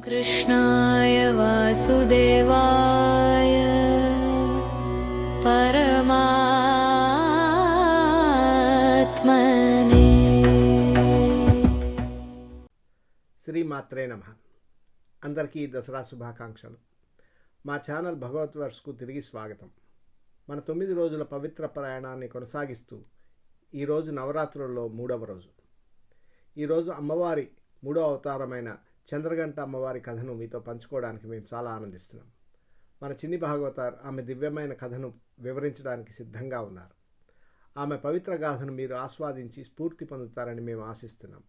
कृष्णाय वासुदेवाय परमात्मने। శ్రీమాత్రే నమః. అందరికీ దసరా శుభాకాంక్షలు. మా ఛానల్ భగవత్ వర్స్కు తిరిగి స్వాగతం. మన 9 రోజుల పవిత్ర ప్రయాణాన్ని కొనసాగిస్తూ ఈరోజు నవరాత్రుల్లో 3వ రోజు. ఈరోజు అమ్మవారి 3వ అవతారమైన చంద్రఘంట అమ్మవారి కథను మీతో పంచుకోవడానికి మేము చాలా ఆనందిస్తున్నాం. మన చిన్ని భాగవతార్ ఆమె దివ్యమైన కథను వివరించడానికి సిద్ధంగా ఉన్నారు. ఆమె పవిత్ర గాథను మీరు ఆస్వాదించి స్ఫూర్తి పొందుతారని మేము ఆశిస్తున్నాం.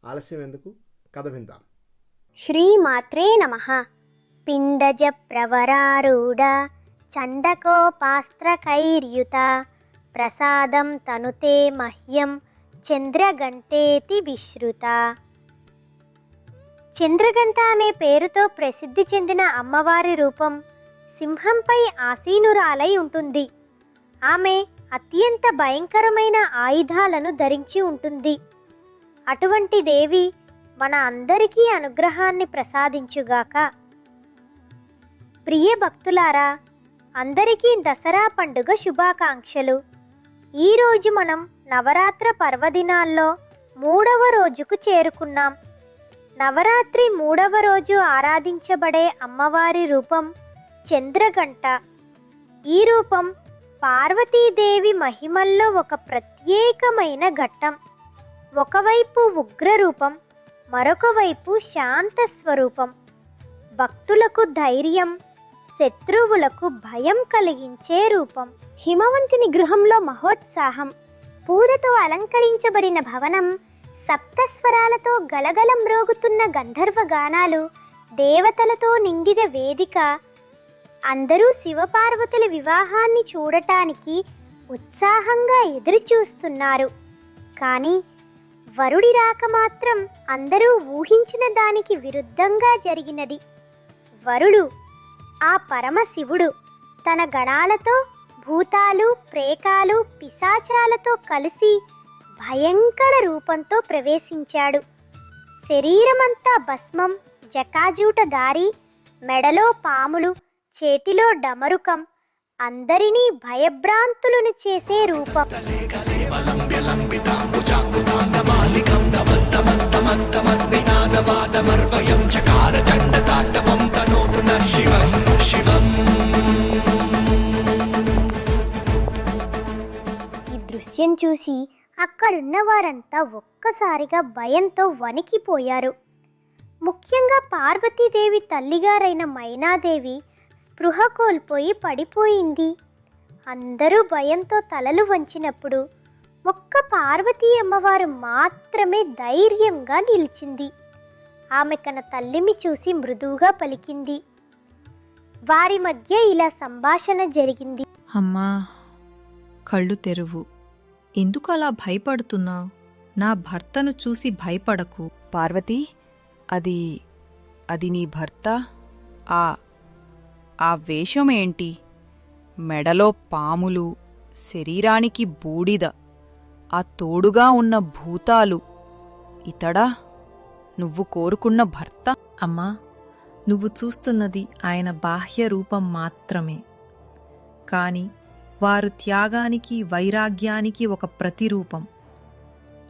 ఆలస్యం ఎందుకు, కథ విందాం. శ్రీమాత్రే నమః. పిండజ ప్రవరారూఢ చండకోపాస్త్రకైర్యుత ప్రసాదం తనుతే మహ్యం చంద్రఘంటేతి విశ్రుత. చంద్రఘంట అనే పేరుతో ప్రసిద్ధి చెందిన అమ్మవారి రూపం సింహంపై ఆసీనురాలై ఉంటుంది. ఆమె అత్యంత భయంకరమైన ఆయుధాలను ధరించి ఉంటుంది. అటువంటి దేవి మన అందరికీ అనుగ్రహాన్ని ప్రసాదించుగాక. ప్రియ భక్తులారా, అందరికీ దసరా పండుగ శుభాకాంక్షలు. ఈరోజు మనం నవరాత్ర పర్వదినాల్లో 3వ రోజుకు చేరుకున్నాం. నవరాత్రి 3వ రోజు ఆరాధించబడే అమ్మవారి రూపం చంద్రఘంట. ఈ రూపం పార్వతీదేవి మహిమల్లో ఒక ప్రత్యేకమైన ఘట్టం. ఒకవైపు ఉగ్రరూపం, మరొక వైపు శాంత స్వరూపం. భక్తులకు ధైర్యం, శత్రువులకు భయం కలిగించే రూపం. హిమవంతుని గృహంలో మహోత్సాహం. పూలతో అలంకరించబడిన భవనం, సప్తస్వరాలతో గలగలం మ్రోగుతున్న గంధర్వ గానాలు, దేవతలతో నిండిన వేదిక. అందరూ శివపార్వతుల వివాహాన్ని చూడటానికి ఉత్సాహంగా ఎదురుచూస్తున్నారు. కానీ వరుడి రాక మాత్రం అందరూ ఊహించిన దానికి విరుద్ధంగా జరిగినది. వరుడు, ఆ పరమశివుడు, తన గణాలతో భూతాలు, ప్రేతాలు, పిశాచాలతో కలిసి భయంకర రూపంతో ప్రవేశించాడు. శరీరమంతా భస్మం, జటాజూట దారి, మెడలో పాములు, చేతిలో డమరుకం, అందరినీ భయభ్రాంతులను చేసే రూపం. ఈ దృశ్యం చూసి అక్కడున్న వారంతా ఒక్కసారిగా భయంతో వణికిపోయారు. ముఖ్యంగా పార్వతీదేవి తల్లిగారైన మైనాదేవి స్పృహ కోల్పోయి పడిపోయింది. అందరూ భయంతో తలలు వంచినప్పుడు ఒక్క పార్వతీ అమ్మవారు మాత్రమే ధైర్యంగా నిలిచింది. ఆమె తన తల్లిని చూసి మృదువుగా పలికింది. వారి మధ్య ఇలా సంభాషణ జరిగింది. అమ్మా, కళ్ళు తెరువు. ఎందుకు అలా భయపడుతున్నావు? నా భర్తను చూసి భయపడకు. పార్వతీ, అది నీ భర్త? ఆ వేషమేంటి? మెడలో పాములు, శరీరానికి బూడిద, ఆ తోడుగా ఉన్న భూతాలు, ఇతడా నువ్వు కోరుకున్న భర్త? అమ్మా, నువ్వు చూస్తున్నది ఆయన బాహ్య రూపం మాత్రమే. కాని వారు త్యాగానికి, వైరాగ్యానికి ఒక ప్రతిరూపం.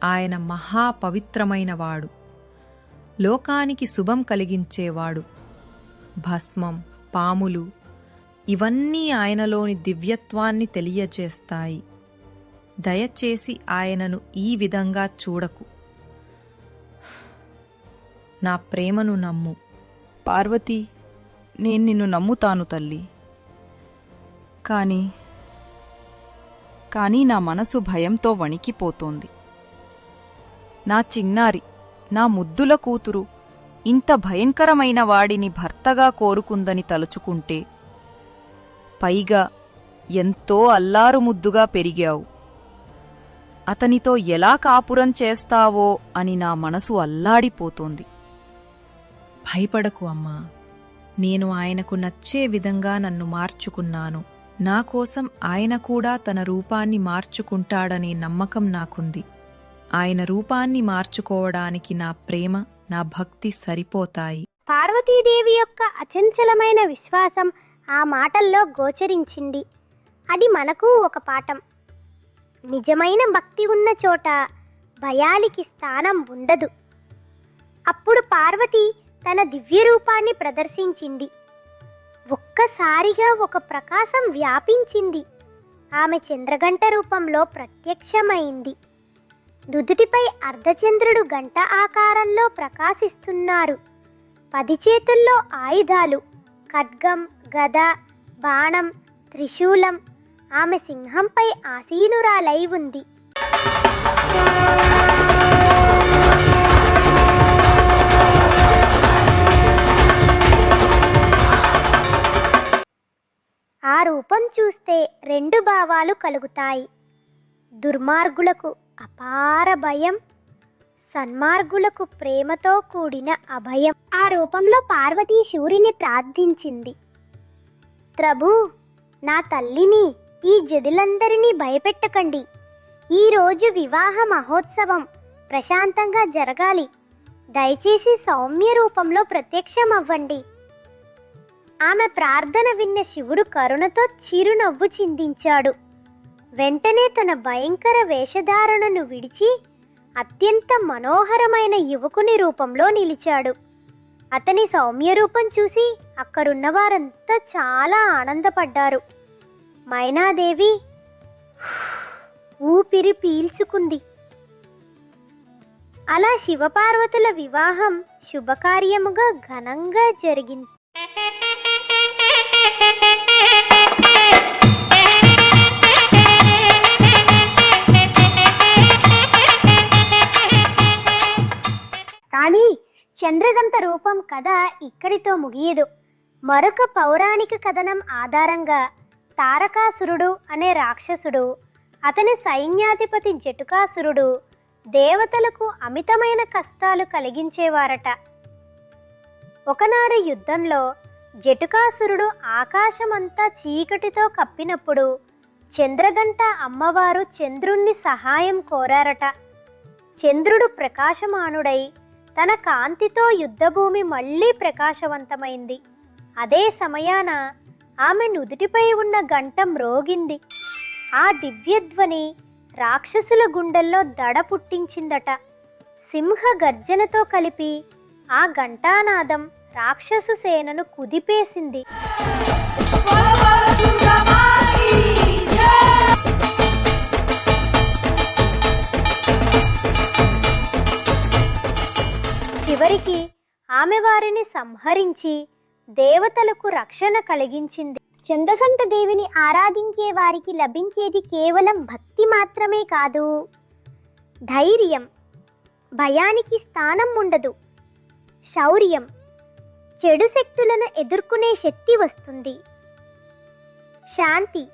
ఆయన మహాపవిత్రమైనవాడు, లోకానికి శుభం కలిగించేవాడు. భస్మం, పాములు ఇవన్నీ ఆయనలోని దివ్యత్వాన్ని తెలియచేస్తాయి. దయచేసి ఆయనను ఈ విధంగా చూడకు. నా ప్రేమను నమ్ము. పార్వతీ, నేను నిన్ను నమ్ముతాను తల్లి. కానీ నా మనసు భయంతో వణికిపోతోంది. నా చిన్నారి, నా ముద్దుల కూతురు ఇంత భయంకరమైన వాడిని భర్తగా కోరుకుందని తలుచుకుంటే, పైగా ఎంతో అల్లారు ముద్దుగా పెరిగావు. అతనితో ఎలా కాపురం చేస్తావో అని నా మనసు అల్లాడిపోతోంది. భయపడకు అమ్మా. నేను ఆయనకు నచ్చే విధంగా నన్ను మార్చుకున్నాను. నా కోసం ఆయన కూడా తన రూపాన్ని మార్చుకుంటాడనే నమ్మకం నాకుంది. ఆయన రూపాన్ని మార్చుకోవడానికి నా ప్రేమ, నా భక్తి సరిపోతాయి. పార్వతీదేవి యొక్క అచంచలమైన విశ్వాసం ఆ మాటల్లో గోచరించింది. అది మనకు ఒక పాఠం. నిజమైన భక్తి ఉన్న చోట భయానికి స్థానం ఉండదు. అప్పుడు పార్వతి తన దివ్య రూపాన్ని ప్రదర్శించింది. ఒక్కసారిగా ఒక ప్రకాశం వ్యాపించింది. ఆమె చంద్రగంట రూపంలో ప్రత్యక్షమైంది. నుదుటిపై అర్ధచంద్రుడు గంట ఆకారంలో ప్రకాశిస్తున్నారు. 10 చేతుల్లో ఆయుధాలు, ఖడ్గం, గద, బాణం, త్రిశూలం. ఆమె సింహంపై ఆసీనురాలై ఉంది. ఆ రూపం చూస్తే 2 భావాలు కలుగుతాయి. దుర్మార్గులకు అపార భయం, సన్మార్గులకు ప్రేమతో కూడిన అభయం. ఆ రూపంలో పార్వతీ శివుడిని ప్రార్థించింది. ప్రభు, నా తల్లిని, ఈ జడులందరినీ భయపెట్టకండి. ఈరోజు వివాహ మహోత్సవం ప్రశాంతంగా జరగాలి. దయచేసి సౌమ్య రూపంలో ప్రత్యక్షమవ్వండి. ఆమె ప్రార్థన విన్న శివుడు కరుణతో చిరునవ్వు చిందించాడు. వెంటనే తన భయంకర వేషధారణను విడిచి అత్యంత మనోహరమైన యువకుని రూపంలో నిలిచాడు. అతని సౌమ్య రూపం చూసి అక్కడున్న వారంతా చాలా ఆనందపడ్డారు. మైనాదేవి ఊపిరి పీల్చుకుంది. అలా శివపార్వతుల వివాహం శుభకార్యముగా ఘనంగా జరిగింది. కానీ చంద్రగంట రూపం కథ ఇక్కడితో ముగియదు. మరొక పౌరాణిక కథనం ఆధారంగా తారకాసురుడు అనే రాక్షసుడు, అతని సైన్యాధిపతి జటుకాసురుడు దేవతలకు అమితమైన కష్టాలు కలిగించేవారట. ఒకనాడు యుద్ధంలో జటుకాసురుడు ఆకాశమంతా చీకటితో కప్పినప్పుడు చంద్రగంట అమ్మవారు చంద్రుణ్ణి సహాయం కోరారట. చంద్రుడు ప్రకాశమానుడై తన కాంతితో యుద్ధభూమి మళ్లీ ప్రకాశవంతమైంది. అదే సమయాన ఆమె నుదుటిపై ఉన్న గంట మ్రోగింది. ఆ దివ్యధ్వని రాక్షసుల గుండెల్లో దడ పుట్టించిందట. సింహ గర్జనతో కలిపి ఆ ఘంటానాదం రాక్షసు సేనను కుదిపేసింది. చివరికి ఆమె వారిని సంహరించి దేవతలకు రక్షణ కలిగించింది. చంద్రగంట దేవిని ఆరాధించే వారికి లభించేది కేవలం భక్తి మాత్రమే కాదు, ధైర్యం, భయానికి స్థానం ఉండదు, శౌర్యం, చెడు శక్తులను ఎదుర్కొనే శక్తి వస్తుంది, శాంతి,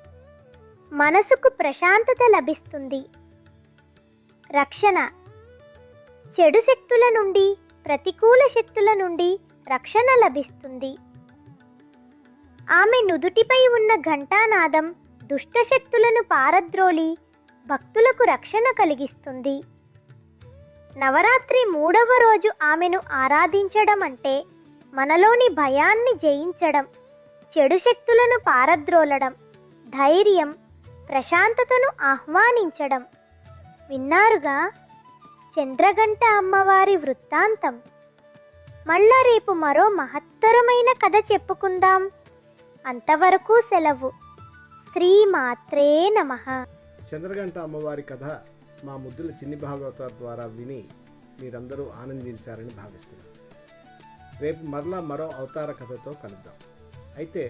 మనసుకు ప్రశాంతత లభిస్తుంది, రక్షణ, చెడు శక్తుల నుండి, ప్రతికూల శక్తుల నుండి రక్షణ లభిస్తుంది. ఆమె నుదుటిపై ఉన్న ఘంటానాదం దుష్టశక్తులను పారద్రోలి భక్తులకు రక్షణ కలిగిస్తుంది. నవరాత్రి 3వ రోజు ఆమెను ఆరాధించడం అంటే మనలోని భయాన్ని జయించడం, చెడు శక్తులను పారద్రోలడం, ధైర్యం, ప్రశాంతతను ఆహ్వానించడం. విన్నారుగా చంద్రగంట అమ్మవారి వృత్తాంతం. మళ్ళా రేపు మరో మహత్తరమైన కథ చెప్పుకుందాం. అంతవరకు సెలవు. శ్రీమాత్రే నమః. చంద్రగంట అమ్మవారి కథ మా ముద్దుల చిన్ని భాగవత ద్వారా విని మీరందరూ ఆనందించారని భావిస్తున్నాను. రేపు మరలా మరో అవతార కథతో కలుద్దాం. అయితే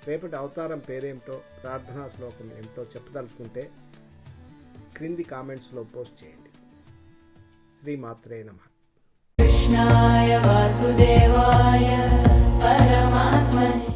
రేపటి అవతారం పేరేమిటో, ప్రార్థనా శ్లోకం ఏమిటో చెప్పదలుచుకుంటే క్రింది కామెంట్స్లో పోస్ట్ చేయండి. శ్రీమాత్రే నమః. కృష్ణాయ వాసుదేవాయ పరమాత్మనే